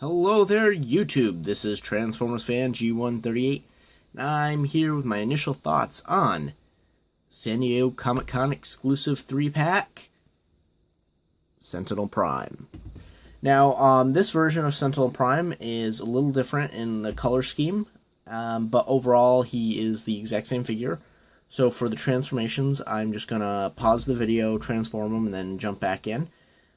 Hello there, YouTube. This is Transformers Fan G138, and I'm here with my initial thoughts on San Diego Comic-Con exclusive 3-pack, Sentinel Prime. Now, this version of Sentinel Prime is a little different in the color scheme, but overall he is the exact same figure. So for the transformations, I'm just going to pause the video, transform him, and then jump back in.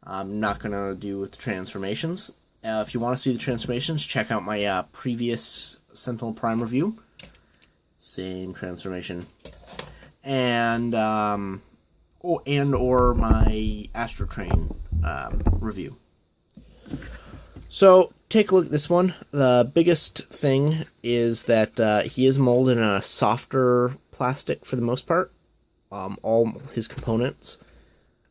I'm not going to do with the transformations. If you want to see the transformations, check out my previous Sentinel Prime review. Same transformation. And or my Astro Train review. So, take a look at this one. The biggest thing is that he is molded in a softer plastic for the most part. All his components,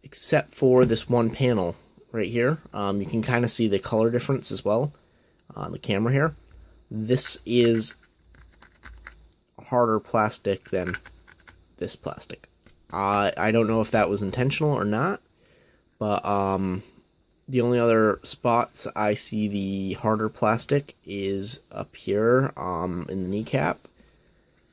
except for this one panel right here. You can kind of see the color difference as well on the camera here. This is harder plastic than this plastic. I don't know if that was intentional or not, but the only other spots I see the harder plastic is up here in the kneecap,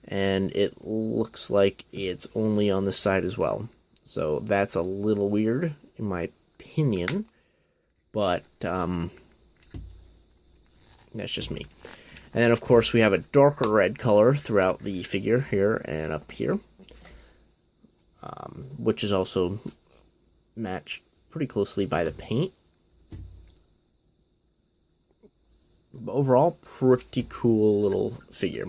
and it looks like it's only on this side as well. So that's a little weird in my opinion, but that's just me. And then of course we have a darker red color throughout the figure here and up here, which is also matched pretty closely by the paint. But overall, pretty cool little figure.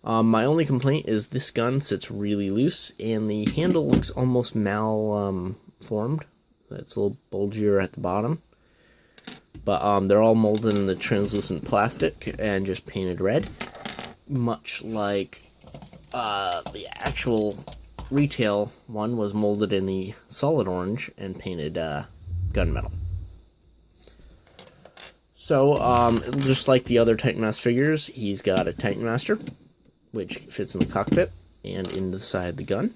My only complaint is this gun sits really loose, and the handle looks almost malformed. It's a little bulgier at the bottom. But they're all molded in the translucent plastic and just painted red, much like the actual retail one was molded in the solid orange and painted gunmetal. So, just like the other Titan Master figures, he's got a Titan Master, which fits in the cockpit and in the side of the gun.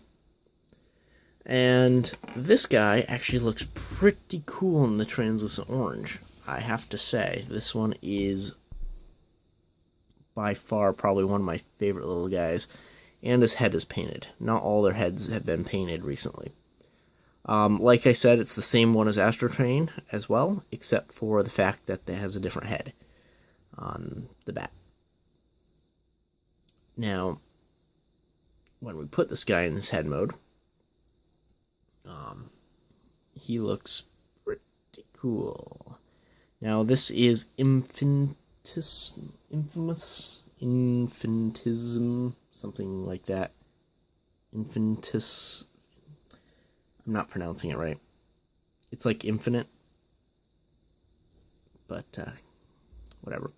And this guy actually looks pretty cool in the translucent orange. I have to say, this one is by far probably one of my favorite little guys. And his head is painted. Not all their heads have been painted recently. Like I said, it's the same one as Astro Train as well, except for the fact that it has a different head on the back. Now, when we put this guy in his head mode, he looks pretty cool. Now, this is Infintism, something like that. Infintus. I'm not pronouncing it right. It's like infinite, but whatever.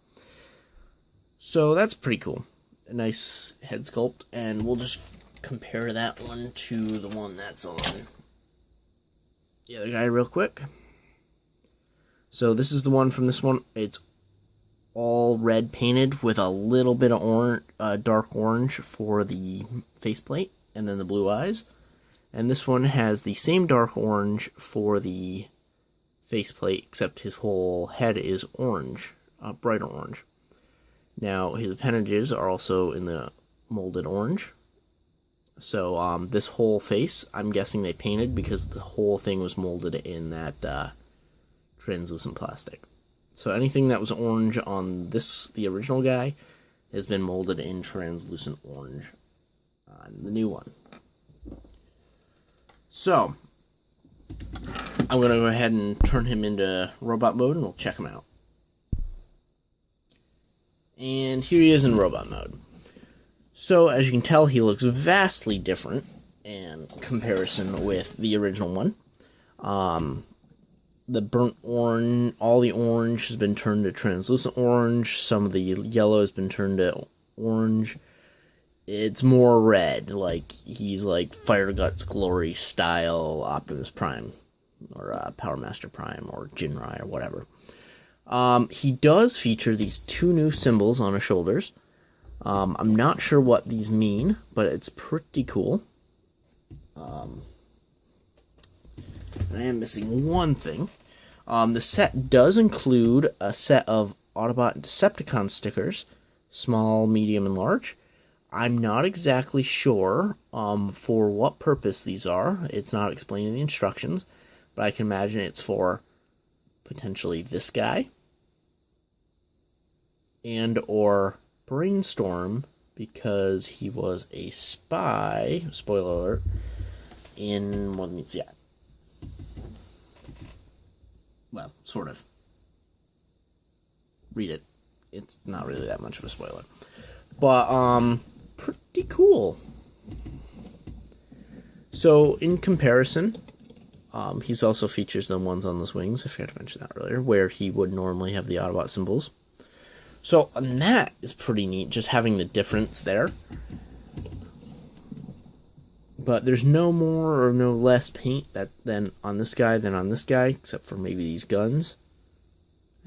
So that's pretty cool. A nice head sculpt, and we'll just compare that one to the one that's on the other guy real quick. So this is the one from this one. It's all red painted with a little bit of orange, dark orange for the faceplate, and then the blue eyes. And this one has the same dark orange for the faceplate, except his whole head is orange, bright orange. Now, his appendages are also in the molded orange. So, this whole face, I'm guessing they painted because the whole thing was molded in that translucent plastic. So anything that was orange on the original guy, has been molded in translucent orange on the new one. So, I'm going to go ahead and turn him into robot mode, and we'll check him out. And here he is in robot mode. So, as you can tell, he looks vastly different in comparison with the original one. The burnt orange, all the orange has been turned to translucent orange. Some of the yellow has been turned to orange. It's more red, like he's like Fire Guts Glory style Optimus Prime, or Power Master Prime, or Jinrai, or whatever. He does feature these two new symbols on his shoulders. I'm not sure what these mean, but it's pretty cool. I am missing one thing. The set does include a set of Autobot and Decepticon stickers, small, medium, and large. I'm not exactly sure for what purpose these are. It's not explained in the instructions, but I can imagine it's for potentially this guy and or Brainstorm, because he was a spy, spoiler alert, in One Meets the Eye. Well, sort of. Read it. It's not really that much of a spoiler. But, pretty cool. So, in comparison, he's also features the ones on those wings, I forgot to mention that earlier, where he would normally have the Autobot symbols. So, and that is pretty neat, just having the difference there. But there's no more or no less paint than on this guy than on this guy, except for maybe these guns.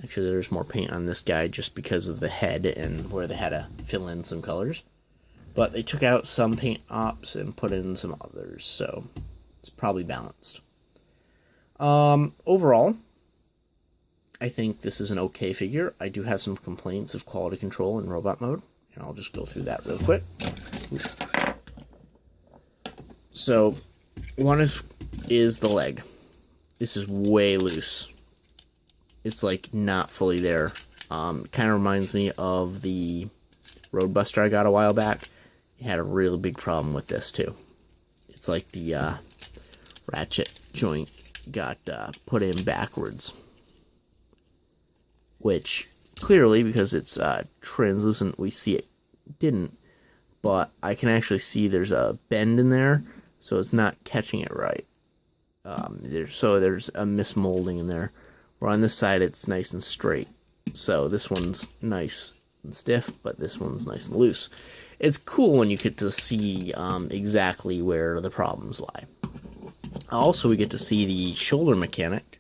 Actually, there's more paint on this guy just because of the head and where they had to fill in some colors. But they took out some paint ops and put in some others, so it's probably balanced. Overall, I think this is an okay figure. I do have some complaints of quality control in robot mode, and I'll just go through that real quick. So, one is the leg. This is way loose. It's like not fully there. Kind of reminds me of the Roadbuster I got a while back. It had a really big problem with this too. It's like the ratchet joint got put in backwards. Which, clearly, because it's translucent, we see it didn't. But I can actually see there's a bend in there, so it's not catching it right. There's a mismolding in there. Where on this side, it's nice and straight. So this one's nice and stiff, but this one's nice and loose. It's cool when you get to see exactly where the problems lie. Also, we get to see the shoulder mechanic,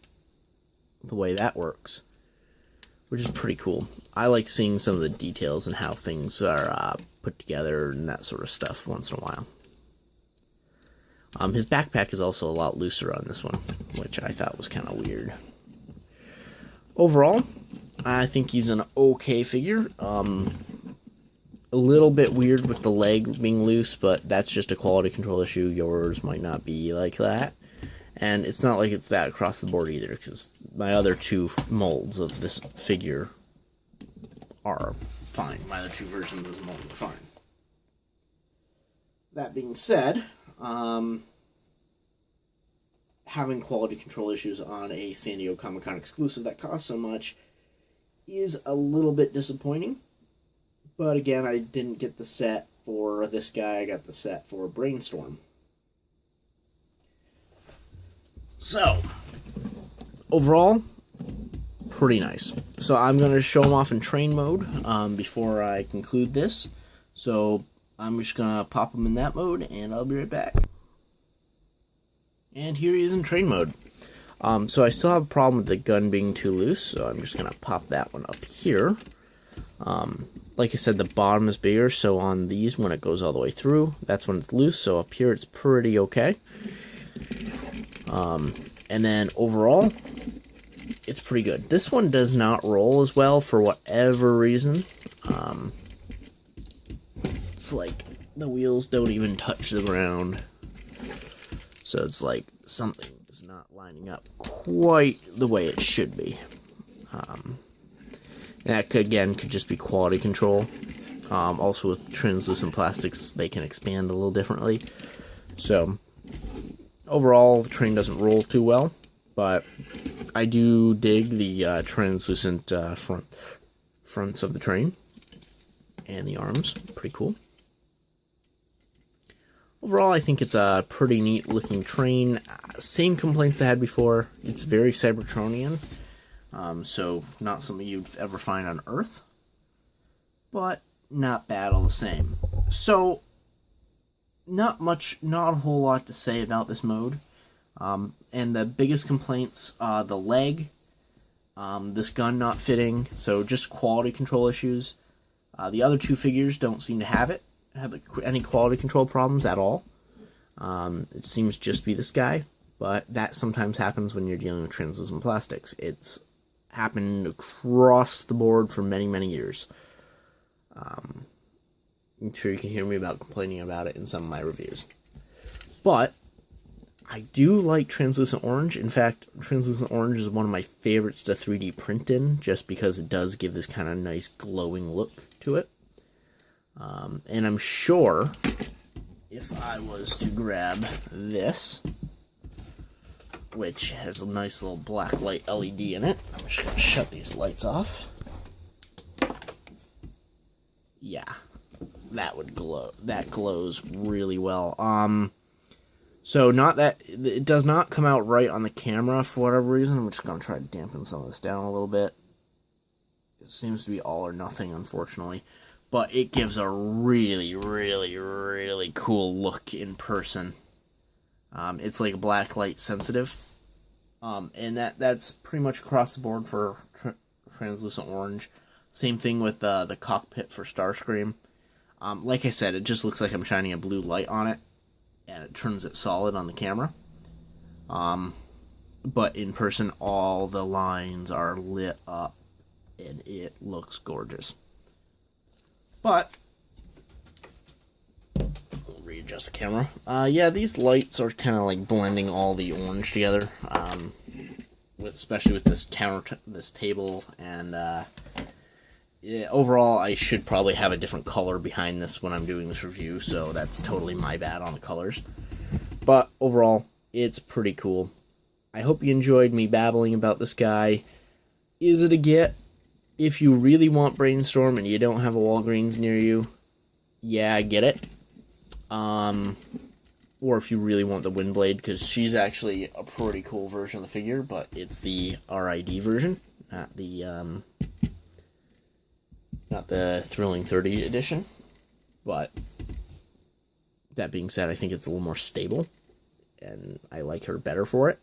the way that works, which is pretty cool. I like seeing some of the details and how things are put together and that sort of stuff once in a while. His backpack is also a lot looser on this one, which I thought was kind of weird. Overall, I think he's an okay figure. A little bit weird with the leg being loose, but that's just a quality control issue. Yours might not be like that. And it's not like it's that across the board either, because my other two molds of this figure are fine. My other two versions of this mold are fine. That being said, having quality control issues on a San Diego Comic-Con exclusive that costs so much is a little bit disappointing. But again, I didn't get the set for this guy. I got the set for Brainstorm. So, overall, pretty nice. So I'm going to show him off in train mode before I conclude this. So I'm just going to pop him in that mode, and I'll be right back. And here he is in train mode. So I still have a problem with the gun being too loose, so I'm just going to pop that one up here. Like I said, the bottom is bigger, so on these, when it goes all the way through, that's when it's loose, so up here it's pretty okay. And then overall, it's pretty good. This one does not roll as well for whatever reason. It's like the wheels don't even touch the ground. So it's like something is not lining up quite the way it should be. That, again, could just be quality control. Also, with translucent plastics, they can expand a little differently. So, overall, the train doesn't roll too well. But I do dig the translucent fronts of the train. And the arms. Pretty cool. Overall, I think it's a pretty neat looking train. Same complaints I had before. It's very Cybertronian. So not something you'd ever find on Earth. But not bad all the same. So, not a whole lot to say about this mode. And the biggest complaints, the leg, this gun not fitting, so just quality control issues. The other two figures don't seem to have any quality control problems at all. It seems just be this guy. but that sometimes happens when you're dealing with translucent plastics. It's happened across the board for many, many years. I'm sure you can hear me about complaining about it in some of my reviews. But I do like translucent orange. In fact, translucent orange is one of my favorites to 3D print in, just because it does give this kind of nice glowing look to it. And I'm sure if I was to grab this, which has a nice little black light LED in it, I'm just going to shut these lights off. Yeah, that would glow. That glows really well. So not that it does not come out right on the camera for whatever reason. I'm just going to try to dampen some of this down a little bit. It seems to be all or nothing, unfortunately. But it gives a really, really, really cool look in person. It's like black light sensitive. And that's pretty much across the board for translucent orange. Same thing with the cockpit for Starscream. Like I said, it just looks like I'm shining a blue light on it, and it turns it solid on the camera. But in person, all the lines are lit up, and it looks gorgeous. But I'll readjust the camera. Yeah, these lights are kind of like blending all the orange together. Especially with this this table, and yeah, overall, I should probably have a different color behind this when I'm doing this review, so that's totally my bad on the colors. But overall, it's pretty cool. I hope you enjoyed me babbling about this guy. Is it a get? If you really want Brainstorm and you don't have a Walgreens near you, yeah, I get it. Or if you really want the Windblade, because she's actually a pretty cool version of the figure, but it's the RID version, not the Thrilling 30 edition. But that being said, I think it's a little more stable, and I like her better for it.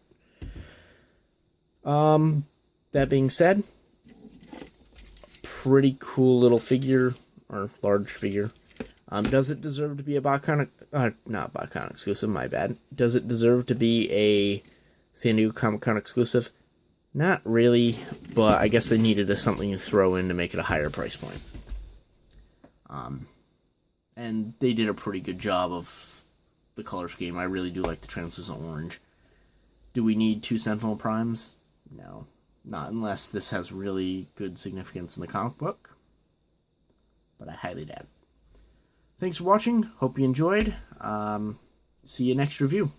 That being said, pretty cool little figure, or large figure. Does it deserve to be a BotCon, not BotCon exclusive, my bad. Does it deserve to be a San Diego Comic-Con exclusive? Not really, but I guess they needed something to throw in to make it a higher price point. And they did a pretty good job of the color scheme. I really do like the translucent orange. Do we need 2 Sentinel Primes? No. Not unless this has really good significance in the comic book. But I highly doubt it. Thanks for watching. Hope you enjoyed. See you next review.